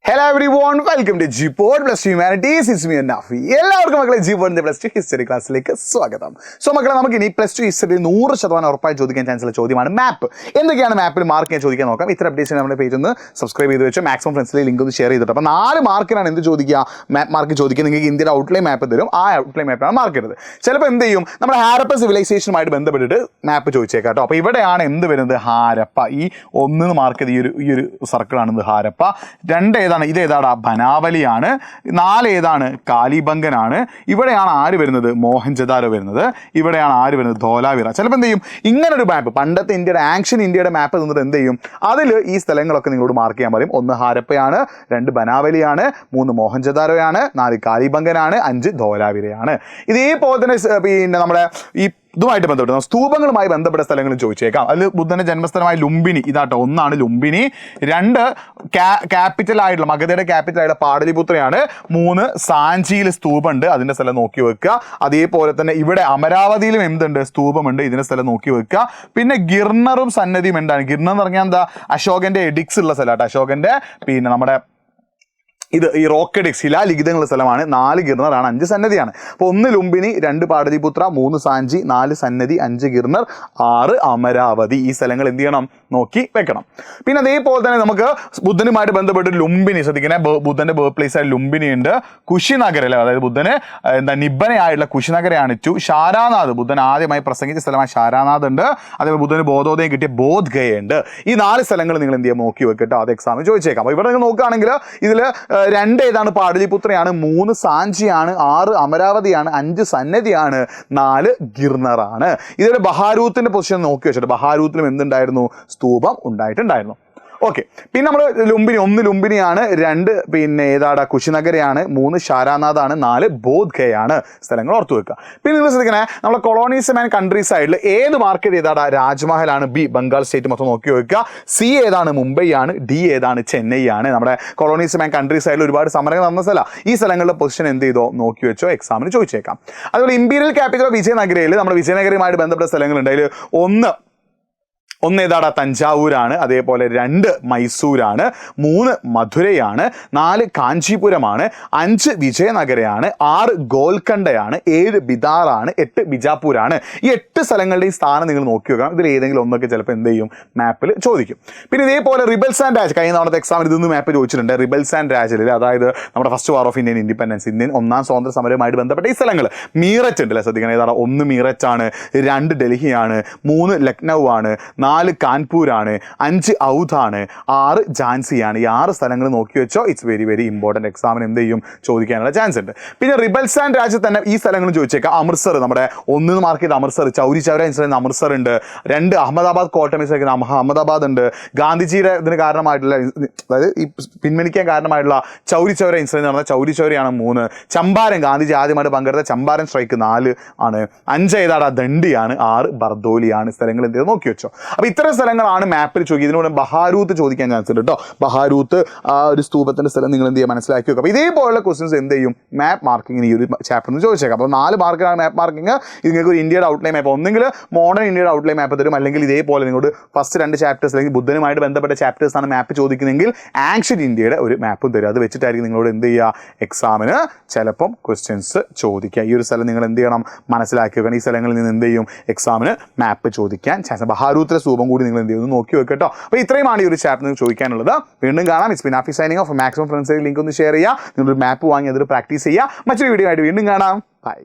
Hello everyone, welcome to G-Pod Plus Humanities. It's me and Nafi. എല്ലാവർക്കും മക്കളെ G-Podന്റെ plus two history ക്ലാസ്സിലേക്ക് സ്വാഗതം. So മക്കളെ നമുക്ക് ഇനി പ്ലസ് ടു ഹിസ്റ്ററി 100% ഉറപ്പായി ചോദിക്കാൻ ചാൻസ് ഉള്ള ചോദ്യമാണ് മാപ്പ്. എന്തൊക്കെയാണ് മാപ്പിൽ മാർക്ക് ചെയ്യാൻ ചോദിക്കാൻ നോക്കാം. ഇത്ര അപ്ഡേറ്റ്സ് നമ്മുടെ പേജ് ഒന്ന് സബ്സ്ക്രൈബ് ചെയ്ത് വെച്ച് മാക്സിമം ഫ്രണ്ട്സിലെ ലിങ്ക് ഒന്ന് ഷെയർ ചെയ്തിട്ട്. അപ്പോൾ 4 മാർക്കിനാണ് എന്ത് ചോദിക്കുക, മാപ്പ് മാർക്ക് ചോദിക്കുക. നിങ്ങൾക്ക് ഇന്ത്യയുടെ ഔട്ട്ലൈൻ മാപ്പ് തരും, ആ ഔട്ട്ലൈൻ മാപ്പാണ് മാർക്ക് ചെയ്തത്. ചിലപ്പോൾ എന്ത് ചെയ്യും, നമ്മുടെ ഹാരപ്പ സിവിലൈസേഷനുമായിട്ട് ബന്ധപ്പെട്ടിട്ട് മാപ്പ് ചോദിച്ചേക്കാം കേട്ടോ. അപ്പോൾ ഇവിടെയാണ് എന്ത് വരുന്നത്, ഹാരപ്പ. ഈ 1 മാർക്ക് ചെയ്ത് ഈ ഒരു സർക്കിളാണ് ഹാരപ്പ. 2 ഏതാണ്, ഇത് ഏതാടാ, ബനാവലിയാണ്. 4 ഏതാണ്, കാലിബംഗനാണ്. ഇവിടെയാണ് ആര് വരുന്നത്, മോഹൻജദാരോ വരുന്നത്. ഇവിടെയാണ് ആര് വരുന്നത്, ധോലാവിറ. ചിലപ്പോൾ എന്ത് ചെയ്യും, ഇങ്ങനൊരു മാപ്പ്, പണ്ടത്തെ ഇന്ത്യയുടെ ആൻഷ്യൻ ഇന്ത്യയുടെ മാപ്പ് തന്നിട്ട് എന്ത് ചെയ്യും, അതിൽ ഈ സ്ഥലങ്ങളൊക്കെ നിങ്ങളോട് മാർക്ക് ചെയ്യാൻ പറയും. 1 ഹാരപ്പയാണ്, 2 ബനാവലിയാണ്, 3 മോഹൻജദാരോയാണ്, 4 കാലിബംഗനാണ്, 5 ധോലാവിറയാണ്. ഇതേപോലെ തന്നെ പിന്നെ നമ്മുടെ ഈ ഇതുമായിട്ട് ബന്ധപ്പെട്ട് സ്തൂപങ്ങളുമായി ബന്ധപ്പെട്ട സ്ഥലങ്ങളും ചോദിച്ചേക്കാം. അതിൽ ബുദ്ധന്റെ ജന്മസ്ഥലമായ ലുംബിനി ഇതാട്ടോ. 1 ലുംബിനി, 2 ക്യാപിറ്റൽ ആയിട്ടുള്ള മഗധയുടെ ക്യാപിറ്റൽ ആയിട്ടുള്ള പാടലിപുത്രയാണ്, 3 സാഞ്ചിയിൽ സ്തൂപമുണ്ട്, അതിന്റെ സ്ഥലം നോക്കി വെക്കുക. അതേപോലെ തന്നെ ഇവിടെ അമരാവതിയിലും എന്തുണ്ട്, സ്തൂപമുണ്ട്, ഇതിന്റെ സ്ഥലം നോക്കി വെക്കുക. പിന്നെ ഗിർണറും സന്നദ്ധിയും എന്താണ്, ഗിർണർ എന്ന് പറഞ്ഞാൽ എന്താ, അശോകന്റെ എഡിക്സ് ഉള്ള സ്ഥലമാട്ടോ. അശോകന്റെ പിന്നെ നമ്മുടെ ഇത് ഈ റോക്കഡിക്സ് ശിലാലിഖിതങ്ങളുടെ സ്ഥലമാണ്. 4 ഗിർണറാണ്, 5 സന്നദ്ധിയാണ്. അപ്പോൾ 1 ലുംബിനി, 2 പാടലിപുത്ര, 3 സാഞ്ചി, 4 സന്നദ്ധി, 5 ഗിർണർ, 6 അമരാവതി. ഈ സ്ഥലങ്ങൾ എന്ത് ചെയ്യണം, നോക്കി വെക്കണം. പിന്നെ അതേപോലെ തന്നെ നമുക്ക് ബുദ്ധനുമായിട്ട് ബന്ധപ്പെട്ട് ലുംബിനി ശ്രദ്ധിക്കണേ. ബുദ്ധന്റെ ബർത്ത് പ്ലേസ് ആയ ലുംബിനി ഉണ്ട്. കുശിനഗർ അല്ലെ, അതായത് ബുദ്ധന് നിബനയായിട്ടുള്ള കുശിനഗരയാണ്. ഷാരാനാഥ്, ബുദ്ധൻ ആദ്യമായി പ്രസംഗിച്ച സ്ഥലമായ ഷാരാനാഥ് ഉണ്ട്. അതേപോലെ ബുദ്ധന് ബോധോദയം കിട്ടിയ ബോധ്ഗയുണ്ട്. ഈ 4 സ്ഥലങ്ങൾ നിങ്ങൾ എന്ത് ചെയ്യാൻ നോക്കി വെക്കട്ടോ, അത് എക്സാമിന് ചോദിച്ചേക്കാം. അപ്പോൾ ഇവിടെ നിങ്ങൾ നോക്കുകയാണെങ്കിൽ ഇതിൽ 2 ഏതാണ്, പാടലിപുത്രയാണ്, 3 സാഞ്ചിയാണ്, 6 അമരാവതിയാണ്, 5 സന്നദ്ധിയാണ്, 4 ഗിർണറാണ്. ഇതിൽ ബഹാരൂത്തിന്റെ പൊസിഷൻ നോക്കി വെച്ചിട്ട് ബഹാരൂത്തിലും എന്തുണ്ടായിരുന്നു, സ്തൂപം ഉണ്ടായിട്ടുണ്ടായിരുന്നു. ഓക്കെ. പിന്നെ നമ്മൾ ലുംബിനി, 1 ലുംബിനിയാണ്, 2 പിന്നെ ഏതാടാ, കുശിനഗരയാണ്, 3 ഷാരാനാഥാണ്, 4 ബോധ്ഗയാണ്. സ്ഥലങ്ങൾ ഓർത്തു വെക്കുക. പിന്നെ നിങ്ങൾ ശ്രദ്ധിക്കണേ, നമ്മളെ കൊളോണീസ് ആൻഡ് കൺട്രി സൈഡിൽ ഏത് മാർക്കറ്റ് ഏതാടാ, രാജ്മഹലാണ്. ബി ബംഗാൾ സ്റ്റേറ്റ് മൊത്തം നോക്കി വെക്കുക. സി ഏതാണ്, മുംബൈ ആണ്. ഡി ഏതാണ്, ചെന്നൈ ആണ്. നമ്മുടെ കൊളോണീസ് ആൻഡ് കൺട്രി സൈഡിൽ ഒരുപാട് സമരങ്ങൾ നടന്ന സ്ഥലം. ഈ സ്ഥലങ്ങളുടെ പൊസിഷൻ എന്ത് ചെയ്തോ നോക്കി വെച്ചോ, എക്സാമിന് ചോദിച്ചേക്കാം. അതുപോലെ ഇമ്പീരിയൽ ക്യാപിറ്റൽ വിജയനഗരയിൽ നമ്മുടെ വിജയനഗരയുമായിട്ട് ബന്ധപ്പെട്ട സ്ഥലങ്ങളുണ്ട്. അതിൽ ഒന്ന് ഏതാടാ, തഞ്ചാവൂരാണ്. അതേപോലെ 2 മൈസൂരാണ്, 3 മധുരയാണ്, 4 കാഞ്ചീപുരമാണ്, 5 വിജയനഗരയാണ്, 6 ഗോൽക്കണ്ടയാണ്, 7 ബിദാറാണ്, 8 ബിജാപൂരാണ്. ഈ 8 സ്ഥലങ്ങളുടെയും സ്ഥാനം നിങ്ങൾ നോക്കി വെക്കണം. ഇതിൽ ഏതെങ്കിലും ഒന്നൊക്കെ ചിലപ്പോൾ എന്ത് ചെയ്യും, മാപ്പിൽ ചോദിക്കും. പിന്നെ ഇതേപോലെ റിബൽസ് ആൻഡ് രാജ്, കഴിഞ്ഞ തവണത്തെ എക്സാമിൽ ഇതൊന്ന് മാപ്പ് ചോദിച്ചിട്ടുണ്ട്. റിബൽസ് ആൻഡ് രാജിൽ, അതായത് നമ്മുടെ first war of Indian independence, Indian 1ാം സ്വാതന്ത്ര്യ സമരവുമായിട്ട് ബന്ധപ്പെട്ട ഈ സ്ഥലങ്ങൾ. മീററ്റ് ഉണ്ടല്ലേ, ശ്രദ്ധിക്കണം. ഏതാണ്, 1 മീററ്റാണ്, 2 ഡൽഹിയാണ്, 3 ലക്നൗ ആണ്, 4 കാൺപൂരാണ്, 5 ഔധാണ്, 6 ഝാൻസിയാണ്. ഈ 6 സ്ഥലങ്ങൾ നോക്കി വെച്ചോ. It's very very important. എക്സാമിന് എന്ത് ചെയ്യും, ചോദിക്കാനുള്ള ചാൻസ് ഉണ്ട്. പിന്നെ റിബൽസ് ആൻഡ് രാജ്യത്ത് തന്നെ ഈ സ്ഥലങ്ങൾ ചോദിച്ചേക്കാം. അമൃത്സർ, നമ്മുടെ 1 മാർക്ക് ചെയ്ത് അമൃത്സർ, ചൗരി ചൗര ഇൻസിഡൻറ്റ് അമൃത്സർ ഉണ്ട്. 2 അഹമ്മദാബാദ് കോട്ട മിസ് അഹമ്മദാബാദ് ഉണ്ട്. ഗാന്ധിജിയുടെ ഇതിന് കാരണമായിട്ടുള്ള, അതായത് ഈ പിൻവലിക്കാൻ കാരണമായിട്ടുള്ള ചൗരി ചൗര ഇൻസിഡൻറ്റ് നടന്ന ചൗരി ചൗരയാണ് 3. ചമ്പാരൻ, ഗാന്ധിജി ആദ്യമായിട്ട് പങ്കെടുത്ത ചമ്പാരൻ സ്ട്രൈക്ക് 4 ആണ്. 5 ഏതാടാ, ദണ്ഡിയാണ്. 6 ബർദോലിയാണ്. സ്ഥലങ്ങൾ എന്ത് ചെയ്ത് നോക്കി വെച്ചോ. അപ്പോൾ ഇത്തരം സ്ഥലങ്ങളാണ് മാപ്പിൽ ചോദിക്കുക. ഇതിനോട് ബഹാരൂത്ത് ചോദിക്കാൻ ചാൻസ് ഉണ്ട് കേട്ടോ. ബഹാരൂത്ത് ആ ഒരു സ്തൂപത്തിന്റെ സ്ഥലം നിങ്ങൾ എന്ത് ചെയ്യുക, മനസ്സിലാക്കി വെക്കുക. അപ്പോൾ ഇതേപോലുള്ള ക്വസ്റ്റ്യൻസ് എന്ത് ചെയ്യും, മാപ്പ് മാർക്കിങ്ങിന് ഈ ഒരു ചാപ്റ്ററിൽ നിന്ന് ചോദിച്ചേക്കാം. അപ്പോൾ 4 മാർക്കിനാണ് മാപ്പ് മാർക്കിങ്. ഇത് നിങ്ങൾക്ക് ഒരു ഇന്ത്യയുടെ ഔട്ട്ലൈൻ മാപ്പ്, ഒന്നെങ്കിൽ മോഡേൺ ഇന്ത്യയുടെ ഔട്ട്ലൈൻ മാപ്പ് തരും, അല്ലെങ്കിൽ ഇതേപോലെ നിങ്ങളോട് ഫസ്റ്റ് 2 ചാപ്റ്റേഴ്സ് അല്ലെങ്കിൽ ബുദ്ധനുമായിട്ട് ബന്ധപ്പെട്ട ചാപ്റ്റേഴ്സാണ് മാപ്പ് ചോദിക്കുന്നതെങ്കിൽ ആൻഷ്യൻ ഇന്ത്യയുടെ ഒരു മാപ്പും തരും. അത് വെച്ചിട്ടായിരിക്കും നിങ്ങളോട് എന്ത് ചെയ്യുക, എക്സാമിന് ചിലപ്പം ക്വസ്റ്റ്യൻസ് ചോദിക്കുക. ഈ ഒരു സ്ഥലം നിങ്ങൾ എന്ത് ചെയ്യണം, മനസ്സിലാക്കി വെക്കണം. ഈ സ്ഥലങ്ങളിൽ നിന്ന് എന്ത് ചെയ്യും, എക്സാമിന് മാപ്പ് ചോദിക്കാൻ ചാൻസ്. ബഹാരൂത്തിലെ സ്തൂപം കൂടി നിങ്ങൾ എന്ത് ചെയ്യുന്നു നോക്കി വെക്കട്ടോ. അപ്പോൾ ഇത്രയുമാണ് ഈ ഒരു ചാപ്റ്ററിൽ ചോദിക്കാനുള്ളത്. വീണ്ടും കാണാം. It's been Nafi signing off. Maximum ഫ്രണ്ട്സിലേക്ക് ലിങ്ക് ഒന്ന് ഷെയർ ചെയ്യുക. നിങ്ങളൊരു മാപ്പ് വാങ്ങി അതിൽ പ്രാക്ടീസ് ചെയ്യുക. മറ്റൊരു വീഡിയോ ആയിട്ട് വീണ്ടും കാണാം. ബൈ.